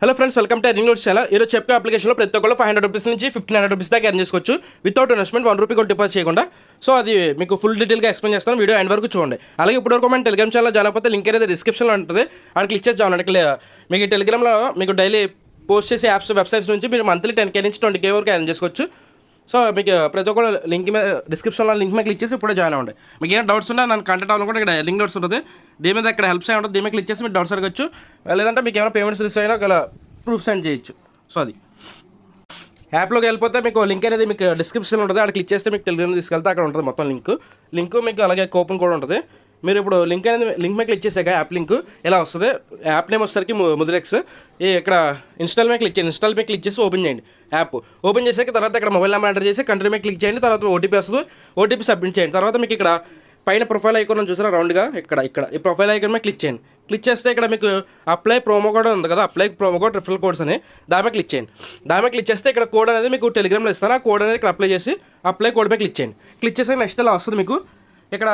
Hello friends, welcome to earning notes channel. ఈరోజు చెప్పే అప్లికేషన్లో ప్రతి ఒక్కరు 500 రూపీస్ నుంచి 1500 రూపీస్ దాకా ఎర్న్ చేసుకోవచ్చు వితౌట్ ఇన్వెస్ట్మెంట్. 1 రూపీ కూడా డిపాజిట్ చేయకుండా. సో అది మీకు ఫుల్ డీటెయిల్గా ఎక్స్ప్లెయిన్ చేస్తాను, వీడియో ఎండ్ వరకు చూడండి. అలాగే ఇప్పటివరకు మన టెలిగ్రామ్ ఛానల్ జాయిన్ అయిపోతే లింక్ అనేది డిస్క్రిప్షన్లో ఉంటుంది, అక్కడ క్లిక్ చేసి జాయిన్ అవ్వండి. మీకు టెలిగ్రామ్లో మీకు డైలీ పోస్ట్ చేసే యాప్స్ వెబ్సైట్స్ నుంచి మీరు మంత్లీ 10K నుంచి 20K వరకు ఎర్న్ చేసుకోవచ్చు. సో మీకు ప్రతి ఒక్కరు లింక్ మీద డిస్క్రిప్షన్లో లింక్ మీద క్లిక్ చేసి ఇప్పుడే జాయిన్ అవ్వండి. మీకు ఏం డౌట్స్ ఉన్నా నన్ను కాంటాక్ట్ అవ్వాలనుకుంటే ఇక్కడ లింక్ డౌట్స్ ఉంటుంది, దీని మీద ఇక్కడ హెల్ప్ సైడ్ ఉంటుంది, దీని మీద క్లిక్ చేసి మీరు డౌట్స్ అడగచ్చు. లేదంటే మీకు ఏమైనా పేమెంట్స్ రిసీవ్ అయినా ఒక ప్రూఫ్ సెండ్ చేయొచ్చు. సో అది యాప్లోకి వెళ్ళిపోతే మీకు లింక్ అనేది మీకు డిస్క్రిప్షన్లో ఉంటుంది, అక్కడ క్లిక్ చేస్తే మీకు టెలిగ్రామ్ తీసుకెళ్తే అక్కడ ఉంటుంది మొత్తం లింక్ మీకు అలాగే కూపన్ కూడా ఉంటుంది. మీరు ఇప్పుడు లింక్ మీద క్లిక్ చేసాక యాప్ లింక్ ఎలా వస్తుంది, యాప్ నేమ్ వచ్చేసరికి ముద్రెక్స్. ఇక్కడ ఇన్స్టాల్ మీద క్లిక్ చేసి ఓపెన్ చేయండి. యాప్ ఓపెన్ చేసాక తర్వాత ఇక్కడ మొబైల్ నెంబర్ ఎంటర్ చేసి కంట్రీ మీద క్లిక్ చేయండి. తర్వాత ఓటీపీ వస్తుంది, ఓటీపీ సబ్మిట్ చేయండి. తర్వాత మీకు ఇక్కడ పైన ప్రొఫైల్ ఐకాన్ చూసారా రౌండ్గా, ఇక్కడ ఈ ప్రొఫైల్ ఐకాన్ మీద క్లిక్ చేయండి. క్లిక్ చేస్తే ఇక్కడ మీకు అప్లై ప్రోమో కోడ్ ఉంది కదా, apply promo code referral codes అని దాని మీద క్లిక్ చేయండి. దాని మీద క్లిక్ చేస్తే ఇక్కడ కోడ్ అనేది మీకు టెలిగ్రామ్లో ఇస్తాను, ఆ కోడ్ అనేది ఇక్కడ అప్లై చేసి అప్లై కోడ్ మీద క్లిక్ చేయండి. క్లిక్ చేస్తే నెక్స్ట్ ఇలా వస్తుంది, మీకు ఇక్కడ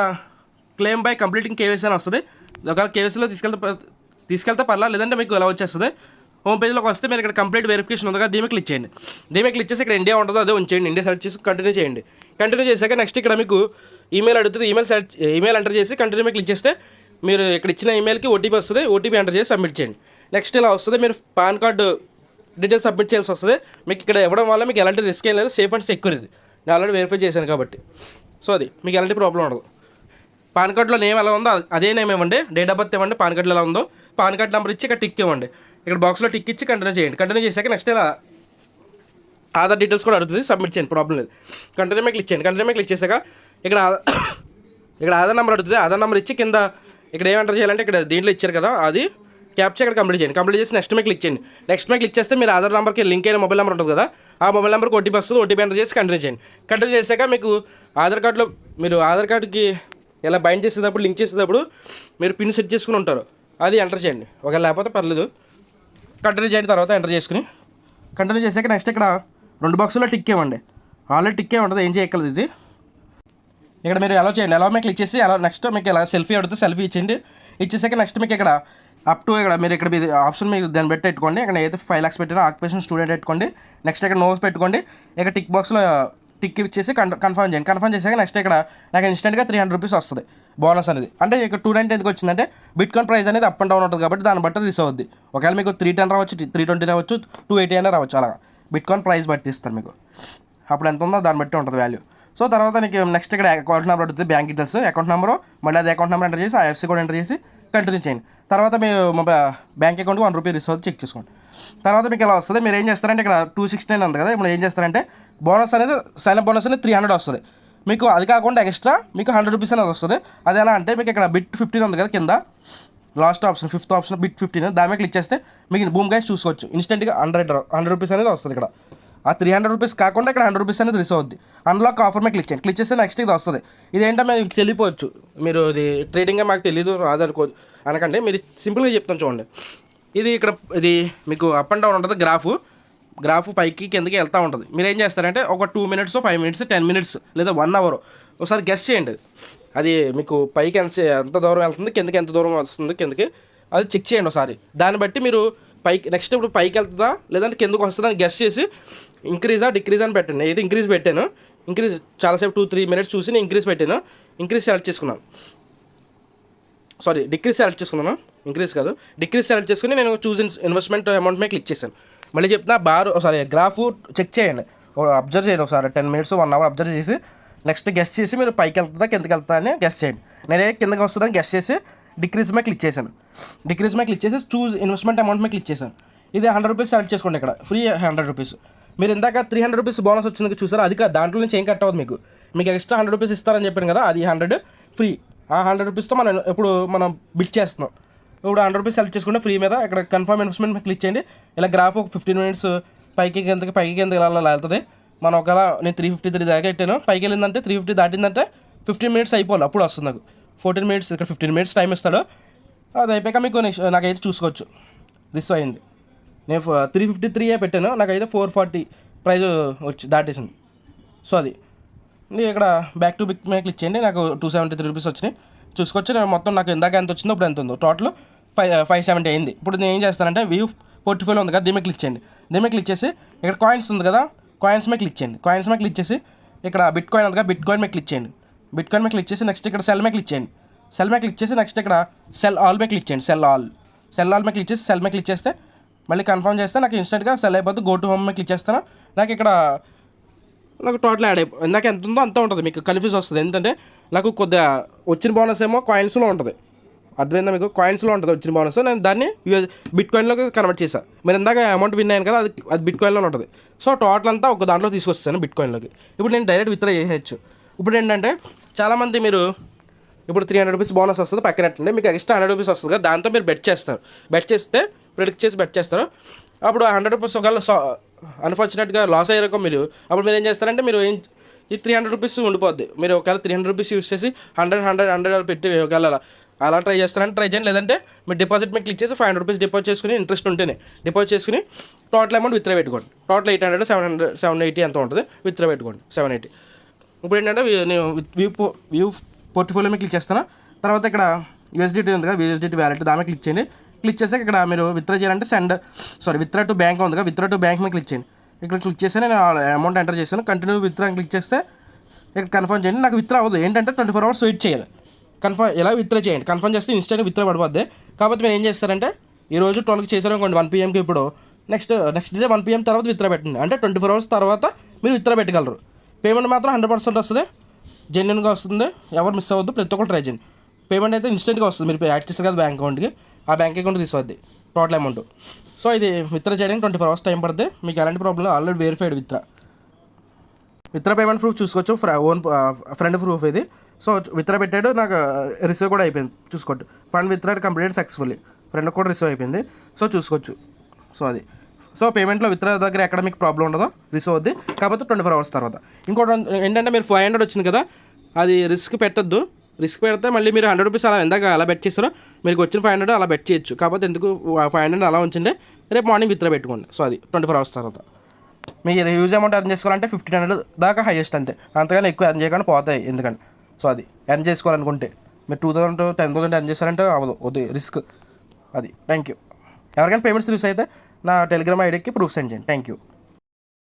క్లెయిమ్ బై కంప్లీటింగ్ కేవైసీ అని వస్తుంది. ఒకవేళ కేవైసీలో తీసుకెళ్తే పర్లా, లేదంటే మీకు ఇలా వచ్చేస్తుంది. హోమ్ పేజ్లోకి వస్తే మీరు ఇక్కడ కంప్లీట్ వెరిఫికేషన్ ఉంది కదా, దీని మీద క్లిక్ చేయండి. దీని మీద క్లిక్ చేసి ఇక్కడ ఇండియా ఉంటుందో అదే ఉంచేయండి, ఇండియా సెర్చ్ చేసి కంటిన్యూ చేయండి. కంటిన్యూ చేశాక నెక్స్ట్ ఇక్కడ మీకు ఈమెయిల్ అడుగుతుంది, ఈమెయిల్ ఎంటర్ చేసి కంటిన్యూ మీద క్లిక్ చేస్తే మీరు ఇక్కడ ఇచ్చిన ఈమెయిల్కి ఓటీపీ వస్తుంది, ఓటీపీ ఎంటర్ చేసి సబ్మిట్ చేయండి. నెక్స్ట్ ఇలా వస్తుంది, మీరు పాన్ కార్డు డీటెయిల్స్ సబ్మిట్ చేయాల్సి వస్తుంది. మీకు ఇక్కడ ఇవ్వడం వల్ల మీకు ఎలాంటి రిస్క్ ఏం లేదు, సేఫ్ అండ్ సెక్యూర్. ఇది నేను ఆల్రెడీ వెరిఫై చేశాను కాబట్టి. సో అది మీకు ఎలాంటి ప్రాబ్లం ఉండదు. పాన్ కార్డులో నేమ్ ఎలా ఉందో అదే నేమ్ ఇవ్వండి, డేట్ ఆఫ్ బర్త్ ఇవ్వండి, పాన్ కార్డులో ఎలా ఉందో పాన్ కార్డు నెంబర్ ఇచ్చి ఇక్కడ టిక్ ఇవ్వండి. ఇక్కడ బాక్స్లో టిక్ ఇచ్చి కంటిన్యూ చేయండి. కంటిన్యూ చేశాక నెక్స్ట్ ఇలా ఆధార్ డీటెయిల్స్ కూడా అడుగుతుంది, సబ్మిట్ చేయండి, ప్రాబ్లం లేదు. కంటిన్యూ మీద క్లిక్ చేయండి. కంటిన్యూ మీద క్లిక్ చేశాక ఇక్కడ ఆధార్ నెంబర్ అడుగుతుంది, ఆధార్ నెంబర్ ఇచ్చి కింద ఇక్కడ ఏం ఎంటర్ చేయాలంటే ఇక్కడ దీంట్లో ఇచ్చారు కదా, అది క్యాప్చర్ ఇక్కడ కంప్లీట్ చేయండి. కంప్లీట్ చేసి నెక్స్ట్ మీద క్లిక్ చేయండి. నెక్స్ట్ మీద క్లిక్ చేస్తే మీరు ఆధార్ నెంబర్కి లింక్ అయిన మొబైల్ నెంబర్ ఉంటుంది కదా, ఆ మొబైల్ నెంబర్కి ఓటీపీ వస్తుంది, ఓటీపీ ఎంటర్ చేసి కంటిన్యూ చేయండి. కంటిన్యూ చేశాక మీకు ఆధార్ కార్డులో మీరు ఆధార్ కార్డుకి ఇలా బైండ్ చేసేటప్పుడు లింక్ చేసేటప్పుడు మీరు పిన్ సెట్ చేసుకుని ఉంటారు, అది ఎంటర్ చేయండి. ఒకవేళ లేకపోతే పర్లేదు, కంటిన్యూ చేయండి. తర్వాత ఎంటర్ చేసుకుని కంటిన్యూ చేశాక నెక్స్ట్ ఇక్కడ 2 బాక్సుల్లో టిక్ ఇవ్వండి. ఆల్రెడీ టిక్ ఉంటుంది, ఏం చేయగలదు ఇది. ఇక్కడ మీరు ఎలా చేయండి, ఎలా మీద క్లిక్ చేసి అలా నెక్స్ట్ మీకు ఇలా సెల్ఫీ అడుగుతుంది, సెల్ఫీ ఇచ్చేయండి. ఇచ్చేసాక నెక్స్ట్ మీకు ఇక్కడ అప్ టు ఇక్కడ మీరు ఇక్కడ ఆప్షన్ మీకు దాన్ని పెట్టి పెట్టుకోండి. ఇక్కడ ఏదైతే 5 lakhs పెట్టినా ఆక్యుపేషన్ స్టూడెంట్ పెట్టుకోండి. నెక్స్ట్ ఇక్కడ నోస్ పెట్టుకోండి. ఇక్కడ టిక్ బాక్స్లో టిక్ ఇచ్చేసి కన్ఫర్మ్ చేయండి. కన్ఫర్మ్ చేశాక నెక్స్ట్ ఇక్కడ నాకు ఇన్స్టెంట్గా 300 రూపీస్ వస్తుంది బోనస్ అనేది. అంటే ఇక్కడ 290 ఎందుకు వచ్చిందంటే బిట్కాయిన్ ప్రైస్ అనేది అప్ అండ్ డౌన్ ఉంటుంది కాబట్టి దాన్ని బట్టి రిసీవ్ అవుద్ది. ఒకవేళ మీకు 310 రావచ్చు, 320 రావచ్చు, 280 అయినా రావచ్చు. అలాగా బిట్కాయిన్ ప్రైస్ బట్టి ఇస్తారు మీకు, అప్పుడు ఎంత ఉందో దాన్ని బట్టి ఉంటుంది వాల్యూ. సో తర్వాత నీకు నెక్స్ట్ ఇక్కడ అకౌంట్ నెంబర్ అడుగుతుంది, బ్యాంక్ డీటెయిల్స్, అకౌంట్ నెంబరు, మళ్ళీ అది అకౌంట్ నెంబర్ ఎంటర్ చేసి ఐఎఫ్సీ కూడా ఎంటర్ చేసి కంటిన్యూ చేయండి. తర్వాత మీ బ్యాంక్ అకౌంట్కి 1 రూపీ రిసీవ్ చెక్ చేసుకోండి. తర్వాత మీకు ఎలా వస్తుంది, మీరు ఏం చేస్తారంటే ఇక్కడ 269 ఉంది కదా, ఇప్పుడు ఏం చేస్తారంటే బోనస్ అనేది సైన్ అప్ బోనస్ అనేది 300 వస్తుంది మీకు. అది కాకుండా ఎక్స్ట్రా మీకు 100 రూపీస్ అనేది వస్తుంది. అది ఎలా అంటే మీకు ఇక్కడ బిట్ 15 ఉంది కదా కింద last option, 5th option bit 15, దాని మీద క్లిక్ చేస్తే మీకు బూమ్ గైస్ చూసుకోవచ్చు. ఇన్స్టెంట్గా 100 రూపీస్ అనేది వస్తుంది ఇక్కడ. ఆ 300 రూపీస్ కాకుండా ఇక్కడ 100 రూపీస్ అనేది రిసీవ్ అవుద్ది. అన్లాక్ ఆఫర్ మీద క్లిక్ చేయండి. క్లిక్ చేస్తే నెక్స్ట్ ఇది వస్తుంది. ఇదేంటో మీకు తెలియపోవచ్చు, మీరు ఇది ట్రేడింగ్గా మాకు తెలియదు రాదనుకో అనకండి, మీరు సింపుల్గా చెప్తాను చూడండి. ఇది మీకు అప్ అండ్ డౌన్ ఉంటుంది, గ్రాఫ్ పైకి కిందకి వెళ్తూ ఉంటుంది. మీరు ఏం చేస్తారంటే ఒక 2 minutes, 5 minutes, 10 minutes లేదా 1 hour ఒకసారి గెస్ చేయండి. అది మీకు పైకి ఎంత దూరం వెళ్తుంది, కిందకి ఎంత దూరం వస్తుంది, కిందకి అది చెక్ చేయండి ఒకసారి. దాన్ని బట్టి మీరు నెక్స్ట్ ఇప్పుడు పైకి వెళ్తుందా లేదంటే కిందకు వస్తుందా అని గెస్ చేసి ఇంక్రీజా డిక్రీజ్ అని పెట్టండి. ఏది ఇంక్రీజ్ పెట్టాను, ఇంక్రీజ్ చాలాసేపు 2-3 minutes చూసి నేను ఇంక్రీజ్ పెట్టాను, ఇంక్రీజ్ సెలెక్ట్ చేసుకున్నాను. డిక్రీజ్ సెలెక్ట్ చేసుకున్నాను, ఇంక్రీజ్ కాదు, డిక్రీజ్ సెలెక్ట్ చేసుకుని నేను చూస్ ఇన్వెస్ట్మెంట్ అమౌంట్ మీద క్లిక్ చేశాను. మళ్ళీ చెప్తున్నా గ్రాఫ్ చెక్ చేయండి, అబ్జర్వ్ చేయండి ఒకసారి 10 minutes, 1 hour అబ్జర్వ్ చేసి నెక్స్ట్ గెస్ చేసి మీరు పైకి వెళ్తుందా కిందకి వెళ్తా అని గెస్ చేయండి. నేనే కిందకి వస్తుందని గెస్ చేసి డిక్రీజ్ మీద క్లిక్ చేశాను. డిక్రీజ్ మీద క్లిక్ చేసి చూస్ ఇన్వెస్ట్మెంట్ అమౌంట్ మీద క్లిక్ చేశాను. ఇది 100 రూపీస్ సెలెక్ట్ చేసుకోండి, ఇక్కడ ఫ్రీ 100 రూపీస్. మీరు ఇందాక 300 రూపీస్ బోనస్ వచ్చింది చూసారా, అది దాంట్లో నుంచి ఏం కట్ అవ్వదు మీకు ఎక్స్ట్రా 100 రూపీస్ ఇస్తారని చెప్పాను కదా, అది 100 ఫ్రీ. ఆ 100 రూపీస్తో మనం బిట్ చేస్తున్నాం. ఇప్పుడు 100 రూపీస్ సెలెక్ట్ చేసుకుంటే ఫ్రీ మీద ఇక్కడ కన్ఫర్మ్ ఇన్వెస్ట్మెంట్ మీద క్లిక్ చేయండి. ఇలా గ్రాఫ్ ఒక 15 minutes పైకి కిందకి అలా వెళ్తుంది. మనం ఒకవేళ నేను 353 దాకా పెట్టాను, పైకి వెళ్ళిందంటే 350 దాటిందంటే 15 minutes అయిపోవాలి, అప్పుడు వస్తుంది నాకు 14 minutes. ఇక్కడ 15 minutes టైం ఇస్తాడు. అది అయిపోయాక మీకు నాకైతే చూసుకోవచ్చు రిసీవ్ అయింది. నేను 353 పెట్టాను, నాకైతే 440 ప్రైజ్ దాటేసింది. సో అది ఇక్కడ బ్యాక్ టు బిక్ మీద క్లిక్ చేయండి, నాకు 273 రూపీస్ వచ్చినాయి చూసుకోవచ్చు. నేను మొత్తం నాకు ఇందాక ఎంత వచ్చిందో ఇప్పుడు ఎంత ఉందో టోటల్ 570 అయింది. ఇప్పుడు నేను ఏం చేస్తానంటే వ్యూ పోర్ట్ఫోలియో ఉంది కదా, దీని మీద క్లిక్ చేయండి. దీని మీద క్లిక్ చేసి ఇక్కడ కాయిన్స్ ఉంది కదా, కాయిన్స్ మీద క్లిక్ చేయండి. కాయిన్స్ మీద క్లిక్ చేసి ఇక్కడ బిట్ కాయిన్ ఉంది కదా, బిట్ కాయిన్ మీద క్లిక్ చేయండి. బిట్ కాయిన్ మీద క్లిక్ చేసి నెక్స్ట్ ఇక్కడ సెల్ మీద క్లిక్ చేయండి. సెల్ మీద క్లిక్ చేసి నెక్స్ట్ ఇక్కడ సెల్ ఆల్ మీద క్లిక్ చేయండి. సెల్ ఆల్ మీద క్లిక్ చేసి సెల్ మీద క్లిక్ చేస్తే మళ్ళీ కన్ఫర్మ్ చేస్తే నాకు ఇన్స్టెంట్గా సెల్ అయిపోతుంది. గో టు హోమ్ మీద క్లిక్ చేస్తాను. నాకు ఇక్కడ నాకు టోటల్ యాడ్ అయిపో ఇందాక ఎంత ఉందో అంత ఉంటుంది. మీకు కన్ఫ్యూజ్ వస్తుంది ఎందుకంటే నాకు కొద్దిగా వచ్చిన బోనస్ ఏమో కాయిన్స్లో ఉంటుంది. అర్థమైందా మీకు? కాయిన్స్లో ఉంటుంది వచ్చిన బోనస్. నేను దాన్ని బిట్ కాయిన్లోకి కన్వర్ట్ చేశాను. మీరు ఇందాక అమౌంట్ విన్ అయ్యాను కదా, అది బిట్ కాయిన్లో ఉంటుంది. సో టోటల్ అంతా ఒక దాంట్లో తీసుకొస్తాను బిట్ కాయిన్లోకి. ఇప్పుడు నేను డైరెక్ట్ విత్డ్రా చేయొచ్చు. ఇప్పుడు ఏంటంటే చాలామంది మీరు ఇప్పుడు 300 రూపీస్ బోనస్ వస్తుంది పక్కనట్టండి, మీకు ఎక్స్ట్రా 100 రూపీస్ వస్తుంది కదా, దాంతో మీరు బెట్ చేస్తారు. బెట్ చేస్తే ప్రిడిక్ట్ చేసి బెట్ చేస్తారు. అప్పుడు 100 రూపీస్ ఒకవేళ అన్ఫార్చునేట్గా లాస్ అయ్యారో మీరు, అప్పుడు మీరు ఏం చేస్తారంటే మీరు ఈ 300 రూపీస్ ఉండిపోద్ది. మీరు ఒకవేళ 300 రూపీస్ యూస్ చేసి 100 పెట్టి ఒకవేళ అలా ట్రై చేస్తారంటే ట్రై చేయండి. లేదంటే మీరు డిపాజిట్ మీద క్లిక్ చేసి 500 రూపీస్ డిపాజిట్ చేసుకుని ఇంట్రెస్ట్ ఉంటేనే డిపాజిట్ చేసుకుని టోటల్ అమౌంట్ విత్డ్రా పెట్టుకోండి. టోటల్ 800 780 ఎంత ఉంటుంది విత్డ్రా పెట్టుకోండి. 780. ఇప్పుడు ఏంటంటే నేను వ్యూ పోర్ట్ఫోలియో మీద క్లిక్ చేస్తాను. తర్వాత ఇక్కడ యూఎస్డిటీ ఉంది కదా, యూఎస్డిటీ వ్యాలెట్ దాని మీద క్లిక్ చేయండి. క్లిక్ చేసాక ఇక్కడ మీరు విత్డ్రా చేయాలంటే విత్డ్రా టు బ్యాంక్ ఉంది కదా, విత్డ్రా టు బ్యాంక్ మీద క్లిక్ చేయండి. ఇక్కడ క్లిక్ చేస్తే నేను అమౌంట్ ఎంటర్ చేశాను. కంటిన్యూ విత్డ్రా క్లిక్ చేస్తే ఇక్కడ కన్ఫర్మ్ చేయండి. నాకు విత్డ్రా అవ్వదు. ఏంటంటే 24 hours వెయిట్ చేయాలి. ఎలా విత్డ్రా చేయండి. కన్ఫర్మ్ చేస్తే ఇన్స్టెంట్గా విత్డ్రా పడిపోద్ది. కాబట్టి మీరు ఏం చేస్తారంటే ఈరోజు 12కి చేశారు అనుకోండి, 1 PM ఇప్పుడు నెక్స్ట్ డే 1 PM తర్వాత విత్డ్రా పెట్టండి. అంటే 24 hours తర్వాత మీరు విత్డ్రా పెట్టగలరు. పేమెంట్ మాత్రం 100% వస్తుంది, జెన్యున్గా వస్తుంది. ఎవరు మిస్ అవ్వద్దు, ప్రతి ఒక్కరు ట్రై చేయండి. పేమెంట్ అయితే ఇన్స్టెంట్గా వస్తుంది. మీరు యాడ్ చేస్తారు కదా బ్యాంక్ అకౌంట్కి, ఆ బ్యాంక్ అకౌంట్ తీసుకొద్ది టోటల్ అమౌంట్. సో ఇది విత్డ్రా చేయడానికి 24 hours టైం పడుతుంది. మీకు ఎలాంటి problem already verified withdraw payment proof చూసుకోవచ్చు. ఓన్ ఫ్రెండ్ ప్రూఫ్ ఇది. సో విత్డ్రా పెట్టాడు, నాకు రిసీవ్ కూడా అయిపోయింది. చూసుకోవచ్చు. Fund withdraw complete successfully. Friend కూడా రిసీవ్ అయిపోయింది. సో చూసుకోవచ్చు. సో పేమెంట్లో విత్డ్రా దగ్గర ఎక్కడ మీకు ప్రాబ్లం ఉండదో రిసీవ్ అవుద్ది. కాకపోతే 24 hours తర్వాత. ఇంకోటి ఏంటంటే మీరు 500 వచ్చింది కదా, అది రిస్క్ పెట్టద్దు. రిస్క్ పెడితే మళ్ళీ మీరు 100 రూపీస్ అలా బెట్ చేస్తారో మీకు వచ్చిన 500 అలా బెట్ చేయొచ్చు. కాకపోతే ఎందుకు 500 అలా ఉంచండి, రేపు మార్నింగ్ విత్డ్రా పెట్టుకోండి. సో అది 24 hours తర్వాత. మీరు యూజ్ అమౌంట్ ఎర్న్ చేసుకోవాలంటే 1500 దాకా హైయెస్ట్ అంతే. అంతగానే ఎక్కువ ఎర్న్ చేయకుండా పోతాయి. ఎందుకంటే సో అది ఎర్న్ చేసుకోవాలనుకుంటే మీరు 2000 10,000 ఎర్న్ చేస్తారంటే అవ్వదు రిస్క్. అది. Thank you. ఎవరికైనా పేమెంట్స్ యూస్ అయితే నా టెలిగ్రామ్ ఐడికి ప్రూఫ్ సెండ్ చేయండి. Thank you.